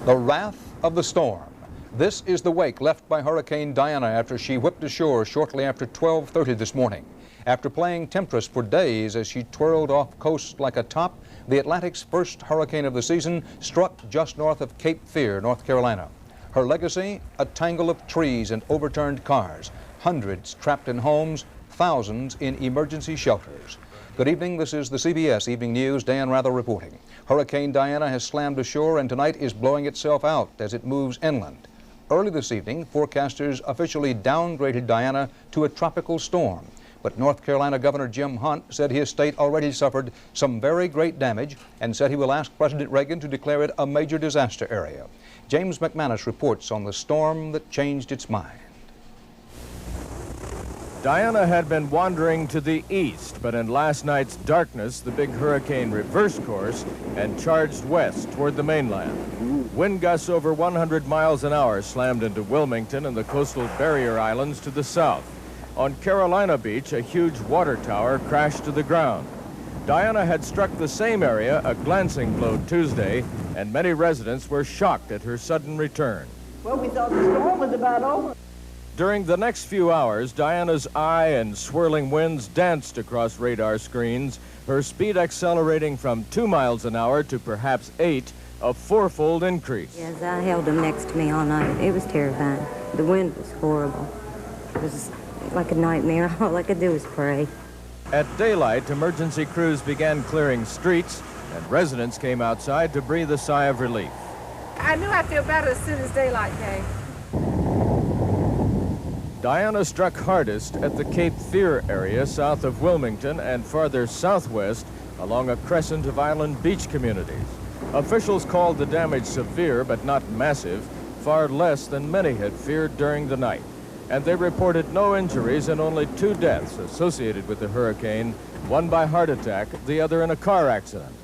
The wrath of the storm. This is the wake left by Hurricane Diana after she whipped ashore shortly after 12:30 this morning. After playing temptress for days as she twirled off coast like a top, the Atlantic's first hurricane of the season struck just north of Cape Fear, North Carolina. Her legacy, a tangle of trees and overturned cars, hundreds trapped in homes, thousands in emergency shelters. Good evening, this is the CBS Evening News. Dan Rather reporting. Hurricane Diana has slammed ashore and tonight is blowing itself out as it moves inland. Early this evening, forecasters officially downgraded Diana to a tropical storm. But North Carolina Governor Jim Hunt said his state already suffered some very great damage and said he will ask President Reagan to declare it a major disaster area. James McManus reports on the storm that changed its mind. Diana had been wandering to the east, but in last night's darkness, the big hurricane reversed course and charged west toward the mainland. Wind gusts over 100 miles an hour slammed into Wilmington and the coastal barrier islands to the south. On Carolina Beach, a huge water tower crashed to the ground. Diana had struck the same area a glancing blow Tuesday, and many residents were shocked at her sudden return. Well, we thought the storm was about over. During the next few hours, Diana's eye and swirling winds danced across radar screens, her speed accelerating from 2 miles an hour to perhaps 8, a fourfold increase. Yes, I held him next to me all night. It was terrifying. The wind was horrible. It was like a nightmare. All I could do was pray. At daylight, emergency crews began clearing streets, and residents came outside to breathe a sigh of relief. I knew I'd feel better as soon as daylight came. Diana struck hardest at the Cape Fear area south of Wilmington and farther southwest along a crescent of island beach communities. Officials called the damage severe but not massive, far less than many had feared during the night. And they reported no injuries and only 2 deaths associated with the hurricane, one by heart attack, the other in a car accident.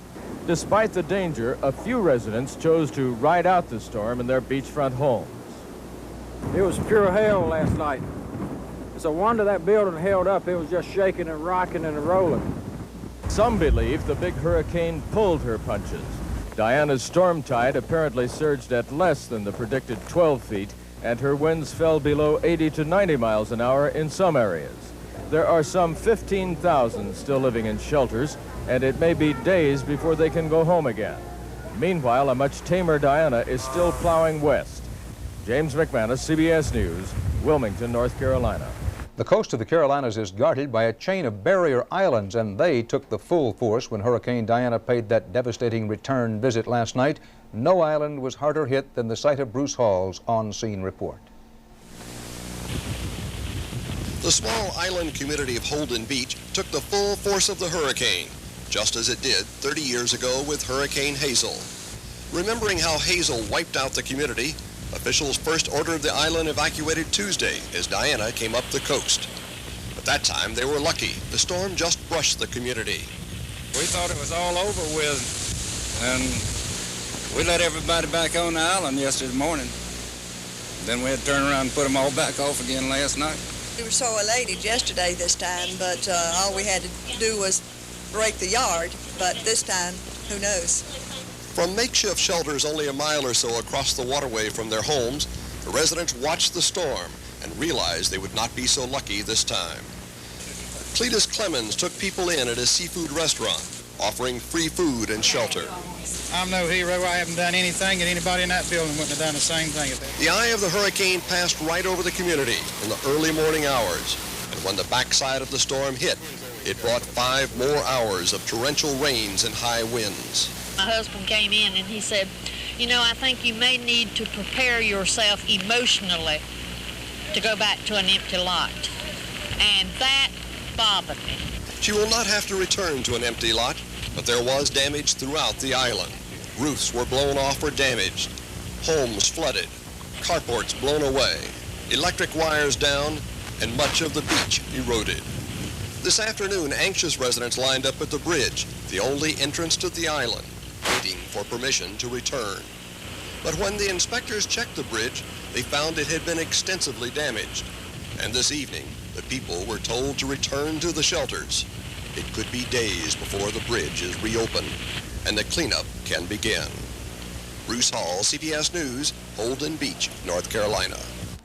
Despite the danger, a few residents chose to ride out the storm in their beachfront homes. It was pure hell last night. It's a wonder that building held up. It was just shaking and rocking and rolling. Some believe the big hurricane pulled her punches. Diana's storm tide apparently surged at less than the predicted 12 feet, and her winds fell below 80 to 90 miles an hour in some areas. There are some 15,000 still living in shelters, and it may be days before they can go home again. Meanwhile, a much tamer Diana is still plowing west. James McManus, CBS News, Wilmington, North Carolina. The coast of the Carolinas is guarded by a chain of barrier islands, and they took the full force when Hurricane Diana paid that devastating return visit last night. No island was harder hit than the site of Bruce Hall's on-scene report. The small island community of Holden Beach took the full force of the hurricane, just as it did 30 years ago with Hurricane Hazel. Remembering how Hazel wiped out the community, officials first ordered the island evacuated Tuesday as Diana came up the coast. At that time, they were lucky. The storm just brushed the community. We thought it was all over with, and we let everybody back on the island yesterday morning. Then we had to turn around and put them all back off again last night. We were so elated yesterday this time, but all we had to do was break the yard. But this time, who knows? From makeshift shelters only a mile or so across the waterway from their homes, the residents watched the storm and realized they would not be so lucky this time. Cletus Clemens took people in at a seafood restaurant, offering free food and shelter. I'm no hero. I haven't done anything, and anybody in that building wouldn't have done the same thing. The eye of the hurricane passed right over the community in the early morning hours, and when the backside of the storm hit, it brought 5 more hours of torrential rains and high winds. My husband came in and he said, you know, I think you may need to prepare yourself emotionally to go back to an empty lot. And that bothered me. She will not have to return to an empty lot, but there was damage throughout the island. Roofs were blown off or damaged, homes flooded, carports blown away, electric wires down, and much of the beach eroded. This afternoon, anxious residents lined up at the bridge, the only entrance to the island, waiting for permission to return. But when the inspectors checked the bridge, they found it had been extensively damaged. And this evening, the people were told to return to the shelters. It could be days before the bridge is reopened and the cleanup can begin. Bruce Hall, CBS News, Holden Beach, North Carolina.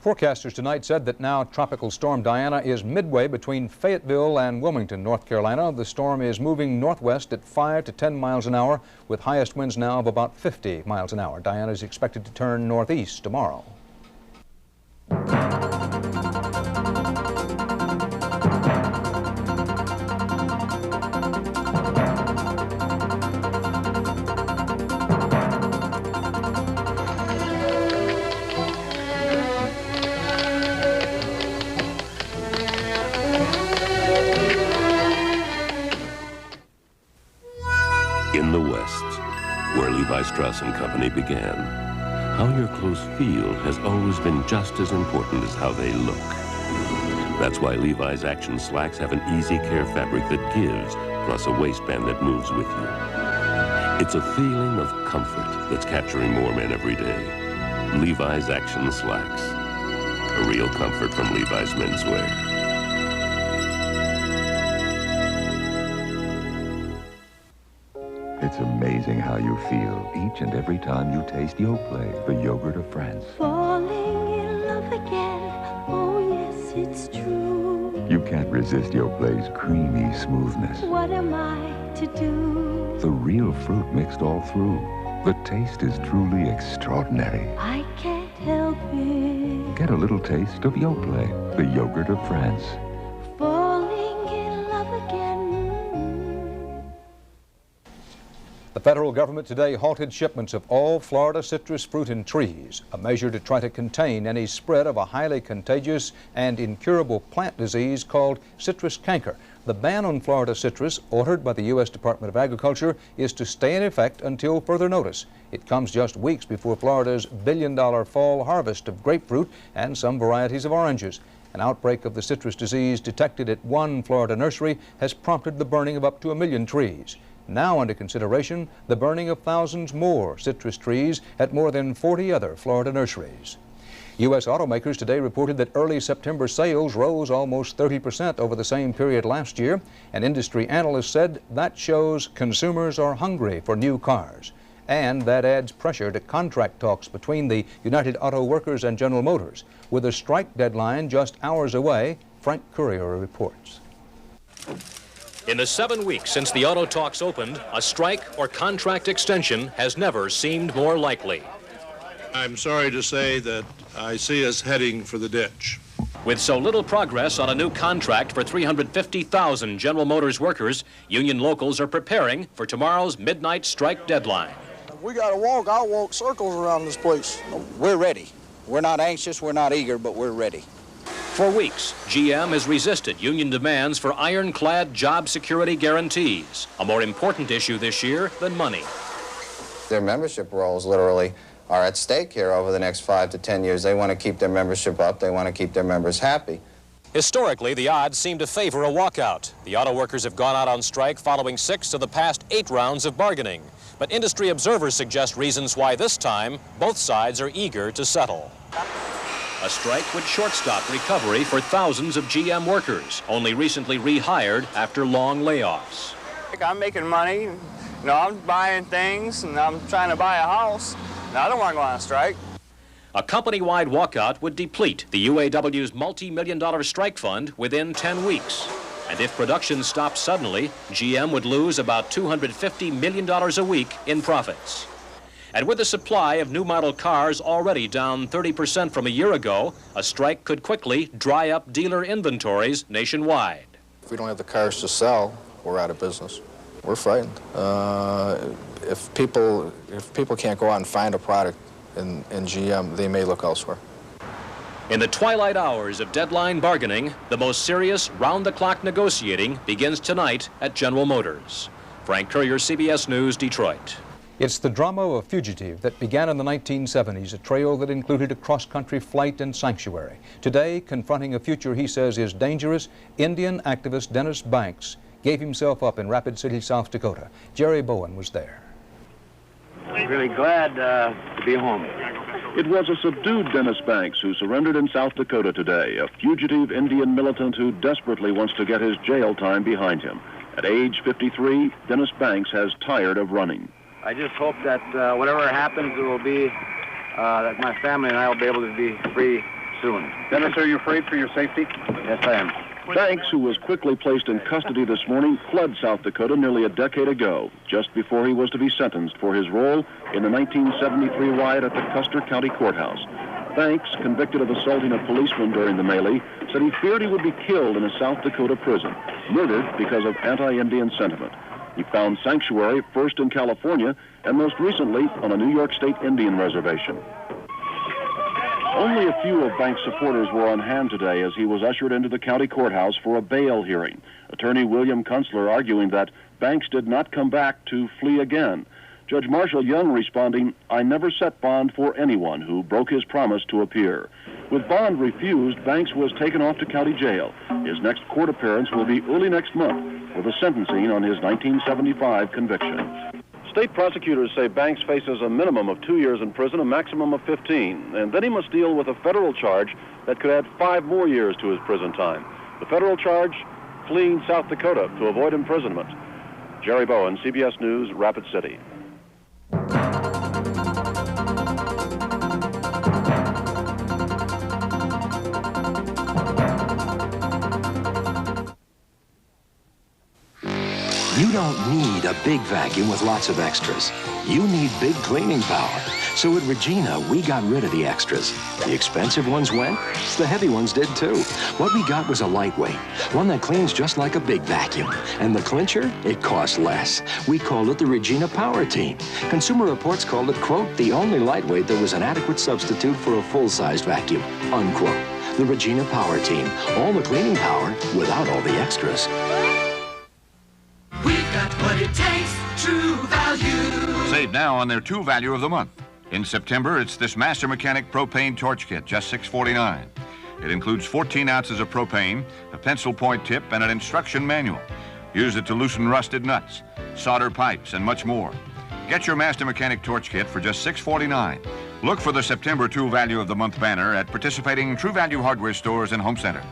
Forecasters tonight said that now Tropical Storm Diana is midway between Fayetteville and Wilmington, North Carolina. The storm is moving northwest at 5 to 10 miles an hour with highest winds now of about 50 miles an hour. Diana is expected to turn northeast tomorrow. In the West, where Levi Strauss & Company began, how your clothes feel has always been just as important as how they look. That's why Levi's Action Slacks have an easy care fabric that gives, plus a waistband that moves with you. It's a feeling of comfort that's capturing more men every day. Levi's Action Slacks. A real comfort from Levi's Menswear. It's amazing how you feel each and every time you taste Yoplait, the yogurt of France. Falling in love again, oh yes, it's true. You can't resist Yoplait's creamy smoothness. What am I to do? The real fruit mixed all through. The taste is truly extraordinary. I can't help it. Get a little taste of Yoplait, the yogurt of France. Falling in love again. The federal government today halted shipments of all Florida citrus fruit and trees, a measure to try to contain any spread of a highly contagious and incurable plant disease called citrus canker. The ban on Florida citrus, ordered by the U.S. Department of Agriculture, is to stay in effect until further notice. It comes just weeks before Florida's billion-dollar fall harvest of grapefruit and some varieties of oranges. An outbreak of the citrus disease detected at one Florida nursery has prompted the burning of up to 1 million trees. Now under consideration, the burning of thousands more citrus trees at more than 40 other Florida nurseries. U.S. automakers today reported that early September sales rose almost 30% over the same period last year, and industry analysts said that shows consumers are hungry for new cars. And that adds pressure to contract talks between the United Auto Workers and General Motors. With a strike deadline just hours away, Frank Courier reports. In the 7 weeks since the auto talks opened, a strike or contract extension has never seemed more likely. I'm sorry to say that I see us heading for the ditch. With so little progress on a new contract for 350,000 General Motors workers, union locals are preparing for tomorrow's midnight strike deadline. If we got to walk, I'll walk circles around this place. We're ready. We're not anxious, we're not eager, but we're ready. For weeks, GM has resisted union demands for ironclad job security guarantees, a more important issue this year than money. Their membership rolls literally are at stake here over the next 5 to 10 years. They want to keep their membership up. They want to keep their members happy. Historically, the odds seem to favor a walkout. The auto workers have gone out on strike following 6 of the past 8 rounds of bargaining. But industry observers suggest reasons why this time both sides are eager to settle. A strike would shortstop recovery for thousands of GM workers, only recently rehired after long layoffs. I'm making money, I'm buying things, and I'm trying to buy a house. I don't want to go on a strike. A company-wide walkout would deplete the UAW's multi-million-dollar strike fund within 10 weeks. And if production stopped suddenly, GM would lose about $250 million a week in profits. And with the supply of new model cars already down 30% from a year ago, a strike could quickly dry up dealer inventories nationwide. If we don't have the cars to sell, we're out of business. We're frightened. If people can't go out and find a product in GM, they may look elsewhere. In the twilight hours of deadline bargaining, the most serious round-the-clock negotiating begins tonight at General Motors. Frank Courier, CBS News, Detroit. It's the drama of a fugitive that began in the 1970s, a trail that included a cross-country flight and sanctuary. Today, confronting a future he says is dangerous, Indian activist Dennis Banks gave himself up in Rapid City, South Dakota. Jerry Bowen was there. I'm really glad to be home. It was a subdued Dennis Banks who surrendered in South Dakota today, a fugitive Indian militant who desperately wants to get his jail time behind him. At age 53, Dennis Banks has tired of running. I just hope that whatever happens, it will be that my family and I will be able to be free soon. Dennis, are you afraid for your safety? Yes, I am. Banks, who was quickly placed in custody this morning, fled South Dakota nearly a decade ago, just before he was to be sentenced for his role in the 1973 riot at the Custer County Courthouse. Banks, convicted of assaulting a policeman during the melee, said he feared he would be killed in a South Dakota prison, murdered because of anti-Indian sentiment. He found sanctuary first in California and most recently on a New York State Indian reservation. Only a few of Banks' supporters were on hand today as he was ushered into the county courthouse for a bail hearing. Attorney William Kunstler arguing that Banks did not come back to flee again. Judge Marshall Young responding, "I never set bond for anyone who broke his promise to appear." With bond refused, Banks was taken off to county jail. His next court appearance will be early next month for the sentencing on his 1975 conviction. State prosecutors say Banks faces a minimum of 2 years in prison, a maximum of 15, and then he must deal with a federal charge that could add 5 more years to his prison time. The federal charge, fleeing South Dakota to avoid imprisonment. Jerry Bowen, CBS News, Rapid City. You don't need a big vacuum with lots of extras. You need big cleaning power. So at Regina, we got rid of the extras. The expensive ones went, the heavy ones did too. What we got was a lightweight, one that cleans just like a big vacuum. And the clincher, it costs less. We called it the Regina Power Team. Consumer Reports called it, quote, the only lightweight that was an adequate substitute for a full-sized vacuum, unquote. The Regina Power Team, all the cleaning power without all the extras. What it takes, True Value. Save now on their True Value of the month. In September, it's this Master Mechanic Propane Torch Kit, just $6.49. It includes 14 ounces of propane, a pencil point tip, and an instruction manual. Use it to loosen rusted nuts, solder pipes, and much more. Get your Master Mechanic Torch Kit for just $6.49. Look for the September True Value of the Month banner at participating True Value hardware stores and home centers.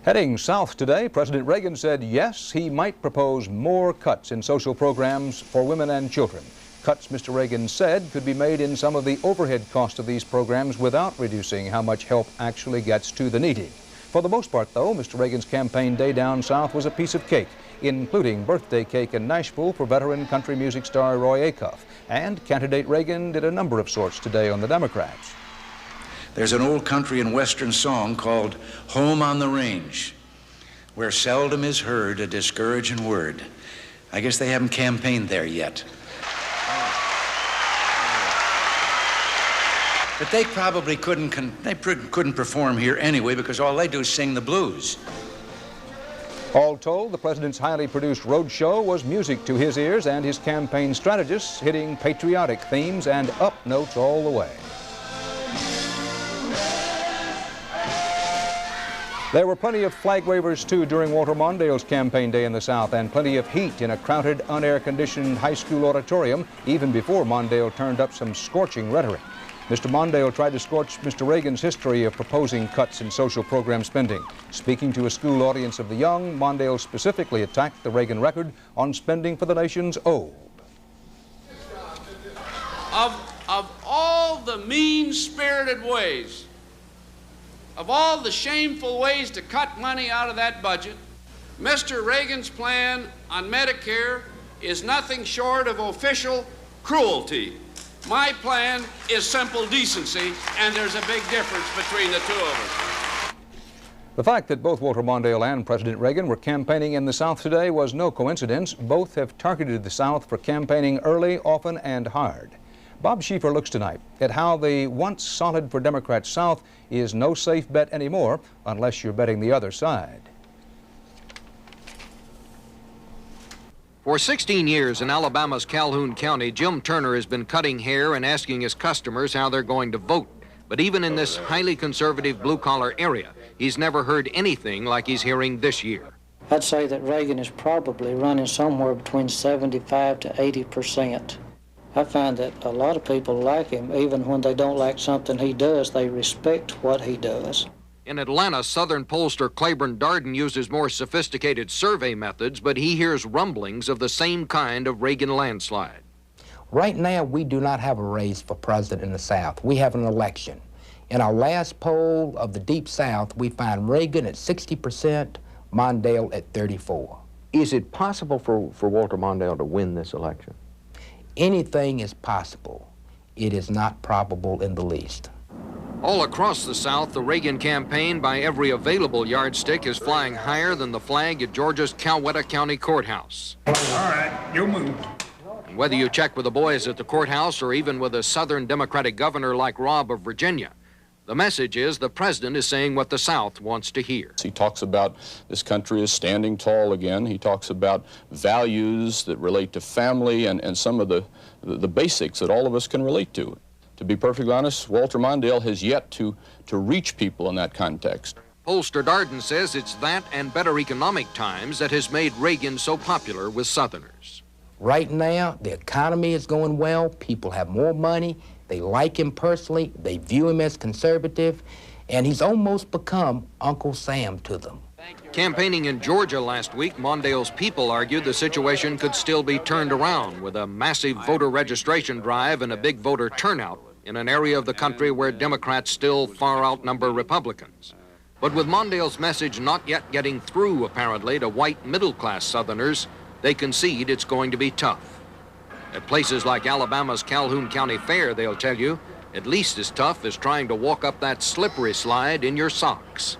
Heading south today, President Reagan said yes, he might propose more cuts in social programs for women and children. Cuts, Mr. Reagan said, could be made in some of the overhead costs of these programs without reducing how much help actually gets to the needy. For the most part, though, Mr. Reagan's campaign day down south was a piece of cake, including birthday cake in Nashville for veteran country music star Roy Acuff. And candidate Reagan did a number of sorts today on the Democrats. There's an old country and western song called Home on the Range, where seldom is heard a discouraging word. I guess they haven't campaigned there yet. But they probably couldn't perform here anyway because all they do is sing the blues. All told, the president's highly produced road show was music to his ears and his campaign strategists, hitting patriotic themes and up notes all the way. There were plenty of flag wavers, too, during Walter Mondale's campaign day in the South, and plenty of heat in a crowded, unair-conditioned high school auditorium, even before Mondale turned up some scorching rhetoric. Mr. Mondale tried to scorch Mr. Reagan's history of proposing cuts in social program spending. Speaking to a school audience of the young, Mondale specifically attacked the Reagan record on spending for the nation's old. Of all the mean-spirited ways, of all the shameful ways to cut money out of that budget, Mr. Reagan's plan on Medicare is nothing short of official cruelty. My plan is simple decency, and there's a big difference between the two of us. The fact that both Walter Mondale and President Reagan were campaigning in the South today was no coincidence. Both have targeted the South for campaigning early, often, and hard. Bob Schieffer looks tonight at how the once solid for Democrats South is no safe bet anymore unless you're betting the other side. For 16 years in Alabama's Calhoun County, Jim Turner has been cutting hair and asking his customers how they're going to vote. But even in this highly conservative blue-collar area, he's never heard anything like he's hearing this year. I'd say that Reagan is probably running somewhere between 75 to 80%. I find that a lot of people like him. Even when they don't like something he does, they respect what he does. In Atlanta, Southern pollster Claiborne Darden uses more sophisticated survey methods, but he hears rumblings of the same kind of Reagan landslide. Right now, we do not have a race for president in the South. We have an election. In our last poll of the Deep South, we find Reagan at 60%, Mondale at 34%. Is it possible for Walter Mondale to win this election? Anything is possible. It is not probable in the least. All across the South, the Reagan campaign, by every available yardstick, is flying higher than the flag at Georgia's Coweta County Courthouse. All right, you move. And whether you check with the boys at the courthouse or even with a Southern Democratic governor like Robb of Virginia, the message is the president is saying what the South wants to hear. He talks about this country is standing tall again. He talks about values that relate to family and some of the basics that all of us can relate to. To be perfectly honest, Walter Mondale has yet to reach people in that context. Pollster Darden says it's that and better economic times that has made Reagan so popular with Southerners. Right now, the economy is going well. People have more money. They like him personally. They view him as conservative. And he's almost become Uncle Sam to them. Campaigning in Georgia last week, Mondale's people argued the situation could still be turned around with a massive voter registration drive and a big voter turnout in an area of the country where Democrats still far outnumber Republicans. But with Mondale's message not yet getting through, apparently, to white middle-class Southerners, they concede it's going to be tough. At places like Alabama's Calhoun County Fair, they'll tell you, at least as tough as trying to walk up that slippery slide in your socks.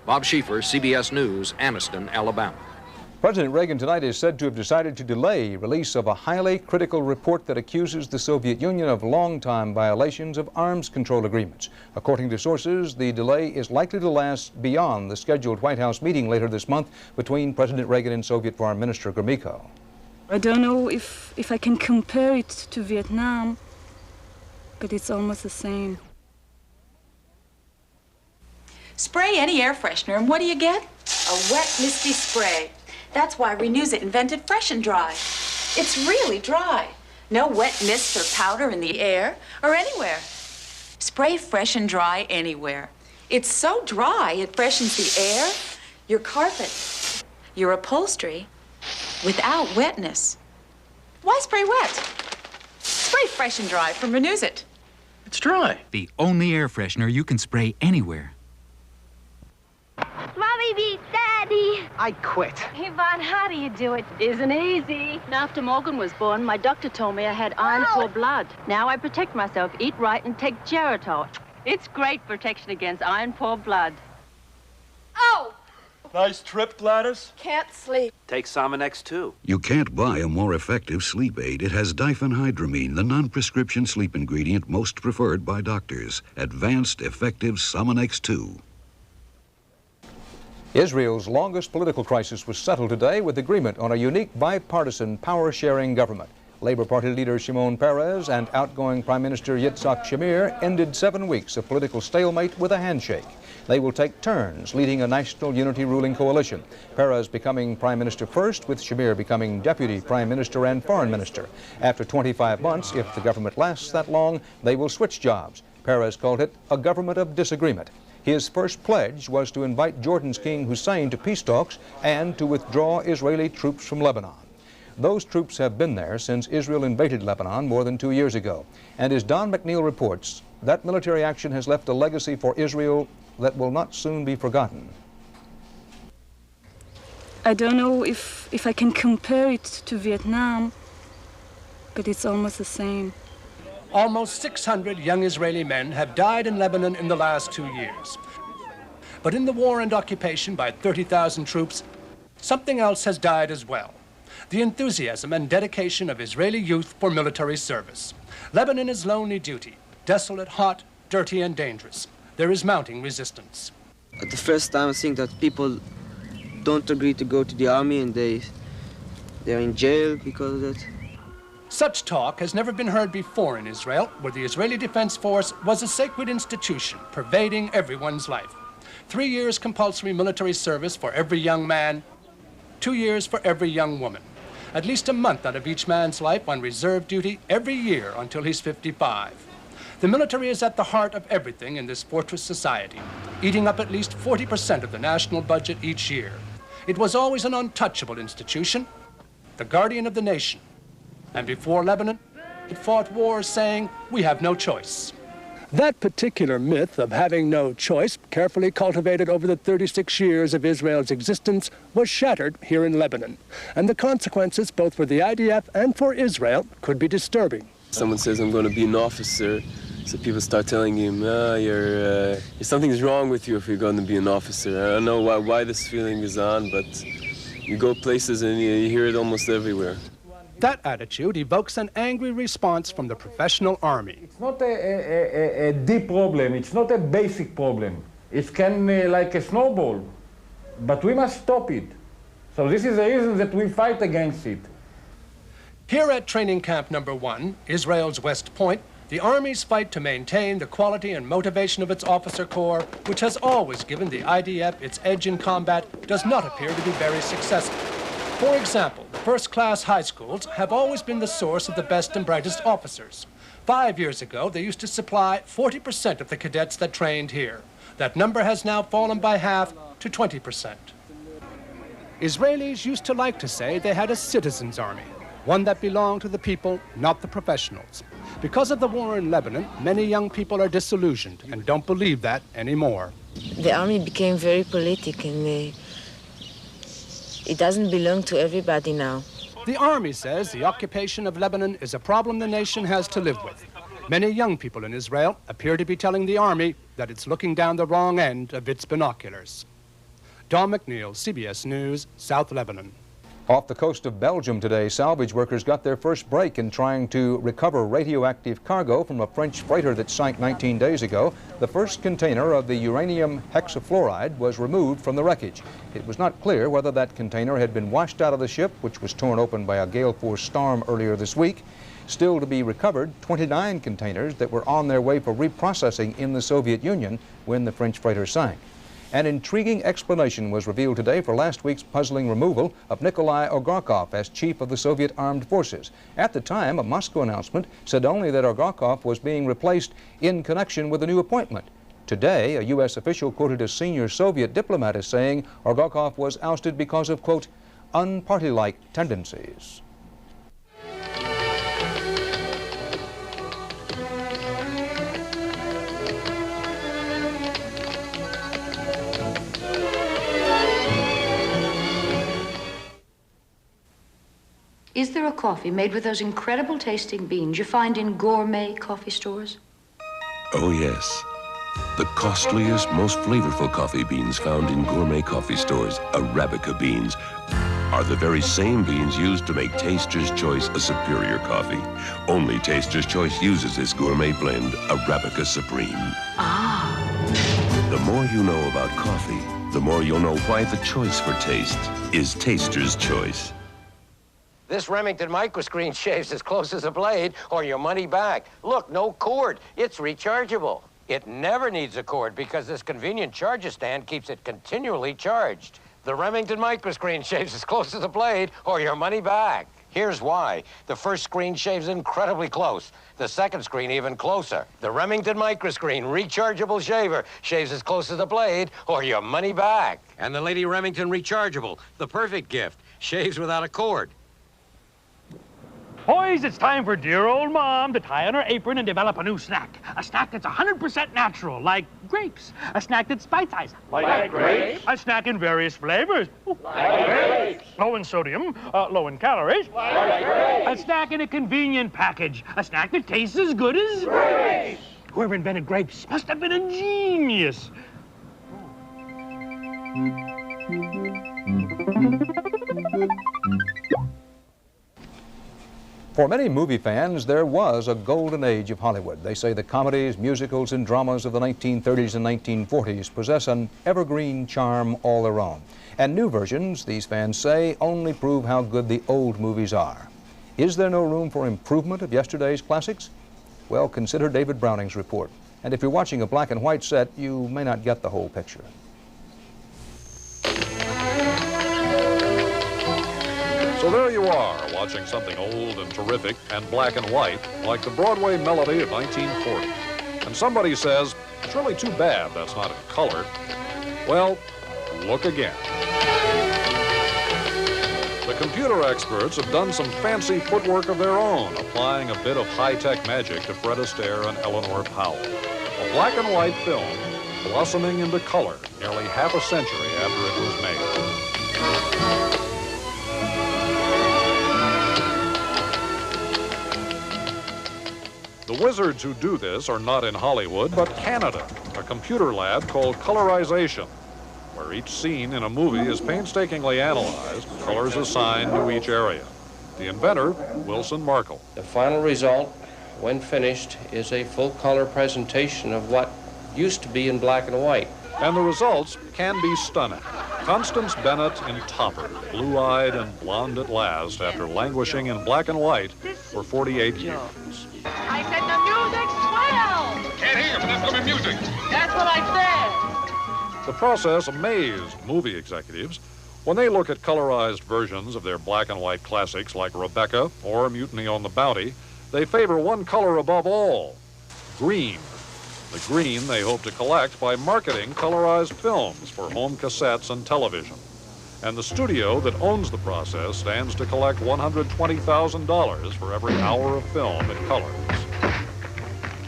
Bob Schieffer, CBS News, Anniston, Alabama. President Reagan tonight is said to have decided to delay release of a highly critical report that accuses the Soviet Union of long-time violations of arms control agreements. According to sources, the delay is likely to last beyond the scheduled White House meeting later this month between President Reagan and Soviet Foreign Minister Gromyko. I don't know if I can compare it to Vietnam, but it's almost the same. Spray any air freshener, and what do you get? A wet, misty spray. That's why Renews-It invented Fresh and Dry. It's really dry. No wet mist or powder in the air or anywhere. Spray Fresh and Dry anywhere. It's so dry, it freshens the air, your carpet, your upholstery, without wetness. Why spray wet? Spray Fresh and Dry from Renews-It. It's dry. The only air freshener you can spray anywhere. Mommy beat Daddy. I quit. Hey, Vaughn, how do you do it? Isn't easy. After Morgan was born, my doctor told me I had iron poor blood. Now I protect myself, eat right, and take Geritol. It's great protection against iron poor blood. Oh! Nice trip, Gladys. Can't sleep. Take Somonex, too. You can't buy a more effective sleep aid. It has diphenhydramine, the non-prescription sleep ingredient most preferred by doctors. Advanced, effective Somonex 2. Israel's longest political crisis was settled today with agreement on a unique bipartisan power-sharing government. Labor Party leader Shimon Peres and outgoing Prime Minister Yitzhak Shamir ended 7 weeks of political stalemate with a handshake. They will take turns leading a national unity ruling coalition, Peres becoming Prime Minister first, with Shamir becoming Deputy Prime Minister and Foreign Minister. After 25 months, if the government lasts that long, they will switch jobs. Peres called it a government of disagreement. His first pledge was to invite Jordan's King Hussein to peace talks and to withdraw Israeli troops from Lebanon. Those troops have been there since Israel invaded Lebanon more than 2 years ago. And as Don McNeil reports, that military action has left a legacy for Israel that will not soon be forgotten. I don't know if I can compare it to Vietnam, but it's almost the same. Almost 600 young Israeli men have died in Lebanon in the last 2 years. But in the war and occupation by 30,000 troops, something else has died as well. The enthusiasm and dedication of Israeli youth for military service. Lebanon is lonely duty, desolate, hot, dirty, and dangerous. There is mounting resistance. At the first time, I think that people don't agree to go to the army and they're in jail because of that. Such talk has never been heard before in Israel, where the Israeli Defense Force was a sacred institution pervading everyone's life. 3 years compulsory military service for every young man, 2 years for every young woman. At least a month out of each man's life on reserve duty every year until he's 55. The military is at the heart of everything in this fortress society, eating up at least 40% of the national budget each year. It was always an untouchable institution, the guardian of the nation. And before Lebanon, it fought wars saying, we have no choice. That particular myth of having no choice, carefully cultivated over the 36 years of Israel's existence, was shattered here in Lebanon. And the consequences, both for the IDF and for Israel, could be disturbing. Someone says, I'm going to be an officer, so people start telling him, something's wrong with you if you're going to be an officer. I don't know why this feeling is on, but you go places and you hear it almost everywhere. That attitude evokes an angry response from the professional army. It's not a deep problem. It's not a basic problem. It can like a snowball, but we must stop it. So this is the reason that we fight against it. Here at Training Camp Number 1, Israel's West Point, the Army's fight to maintain the quality and motivation of its officer corps, which has always given the IDF its edge in combat, does not appear to be very successful. For example, first-class high schools have always been the source of the best and brightest officers. 5 years ago, they used to supply 40% of the cadets that trained here. That number has now fallen by half to 20%. Israelis used to like to say they had a citizens' army, one that belonged to the people, not the professionals. Because of the war in Lebanon, many young people are disillusioned and don't believe that anymore. The army became very political and it doesn't belong to everybody now. The army says the occupation of Lebanon is a problem the nation has to live with. Many young people in Israel appear to be telling the army that it's looking down the wrong end of its binoculars. Don McNeil, CBS News, South Lebanon. Off the coast of Belgium today, salvage workers got their first break in trying to recover radioactive cargo from a French freighter that sank 19 days ago. The first container of the uranium hexafluoride was removed from the wreckage. It was not clear whether that container had been washed out of the ship, which was torn open by a gale force storm earlier this week. Still to be recovered, 29 containers that were on their way for reprocessing in the Soviet Union when the French freighter sank. An intriguing explanation was revealed today for last week's puzzling removal of Nikolai Orgakov as chief of the Soviet Armed Forces. At the time, a Moscow announcement said only that Orgakov was being replaced in connection with a new appointment. Today, a U.S. official quoted a senior Soviet diplomat as saying Orgakov was ousted because of, quote, unparty-like tendencies. Is there a coffee made with those incredible tasting beans you find in gourmet coffee stores? Oh, yes. The costliest, most flavorful coffee beans found in gourmet coffee stores, Arabica beans, are the very same beans used to make Taster's Choice a superior coffee. Only Taster's Choice uses this gourmet blend, Arabica Supreme. Ah. The more you know about coffee, the more you'll know why the choice for taste is Taster's Choice. This Remington microscreen shaves as close as a blade or your money back. Look, no cord. It's rechargeable. It never needs a cord because this convenient charger stand keeps it continually charged. The Remington microscreen shaves as close as a blade or your money back. Here's why. The first screen shaves incredibly close. The second screen even closer. The Remington microscreen rechargeable shaver shaves as close as a blade or your money back. And the Lady Remington rechargeable, the perfect gift, shaves without a cord. Boys, it's time for dear old Mom to tie on her apron and develop a new snack. A snack that's 100% natural, like grapes. A snack that's bite-sized. Like grapes? A snack in various flavors. Like grapes. Low in sodium, low in calories. Like grapes. A snack in a convenient package. A snack that tastes as good as... grapes. Whoever invented grapes must have been a genius. For many movie fans, there was a golden age of Hollywood. They say the comedies, musicals, and dramas of the 1930s and 1940s possess an evergreen charm all their own. And new versions, these fans say, only prove how good the old movies are. Is there no room for improvement of yesterday's classics? Well, consider David Browning's report. And if you're watching a black and white set, you may not get the whole picture. So there you are, watching something old and terrific and black and white, like the Broadway melody of 1940. somebody says, it's really too bad that's not in color, well, look again. The computer experts have done some fancy footwork of their own, applying a bit of high-tech magic to Fred Astaire and Eleanor Powell. A black and white film blossoming into color nearly half a century after it was made. The wizards who do this are not in Hollywood, but Canada, a computer lab called colorization, where each scene in a movie is painstakingly analyzed, colors assigned to each area. The inventor, Wilson Markle. The final result, when finished, is a full-color presentation of what used to be in black and white. And the results can be stunning. Constance Bennett in Topper, blue-eyed and blonde at last after languishing in black and white for 48 years. I said the music's swell! Can't hear, but that's gonna be music. That's what I said! The process amazed movie executives when they look at colorized versions of their black and white classics like Rebecca or Mutiny on the Bounty. They favor one color above all, green. The green they hope to collect by marketing colorized films for home cassettes and television. And the studio that owns the process stands to collect $120,000 for every hour of film it colors.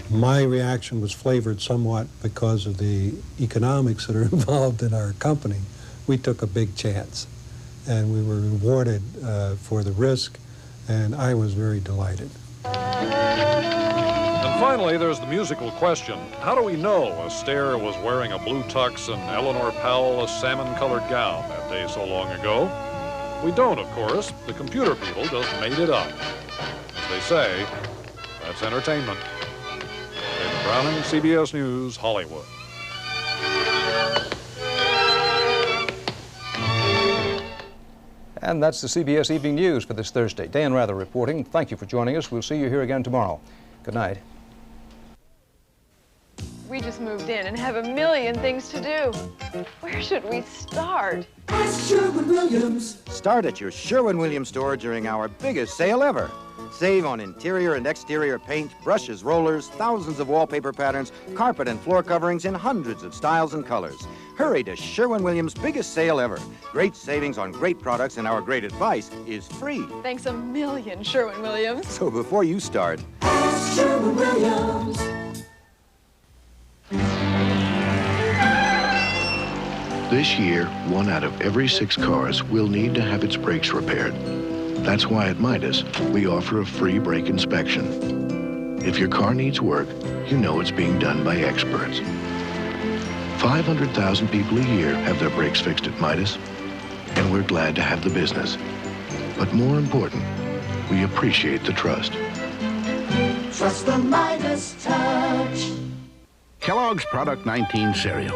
My reaction was flavored somewhat because of the economics that are involved in our company. We took a big chance, and we were rewarded for the risk, and I was very delighted. And finally, there's the musical question. How do we know Astaire was wearing a blue tux and Eleanor Powell a salmon-colored gown that day so long ago? We don't, of course. The computer people just made it up. As they say, that's entertainment. David Browning, CBS News, Hollywood. And that's the CBS Evening News for this Thursday. Dan Rather reporting. Thank you for joining us. We'll see you here again tomorrow. Good night. We just moved in and have a million things to do. Where should we start? Ask Sherwin-Williams. Start at your Sherwin-Williams store during our biggest sale ever. Save on interior and exterior paint, brushes, rollers, thousands of wallpaper patterns, carpet and floor coverings in hundreds of styles and colors. Hurry to Sherwin-Williams' biggest sale ever. Great savings on great products, and our great advice is free. Thanks a million, Sherwin-Williams. So before you start, ask Sherwin-Williams. This year, 1 out of every 6 cars will need to have its brakes repaired. That's why at Midas, we offer a free brake inspection. If your car needs work, you know it's being done by experts. 500,000 people a year have their brakes fixed at Midas, and we're glad to have the business. But more important, we appreciate the trust. Trust the Midas touch. Kellogg's Product 19 cereal.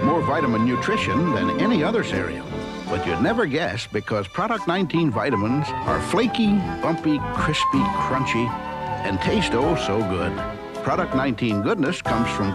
More vitamin nutrition than any other cereal. But you'd never guess because Product 19 vitamins are flaky, bumpy, crispy, crunchy, and taste oh so good. Product 19 goodness comes from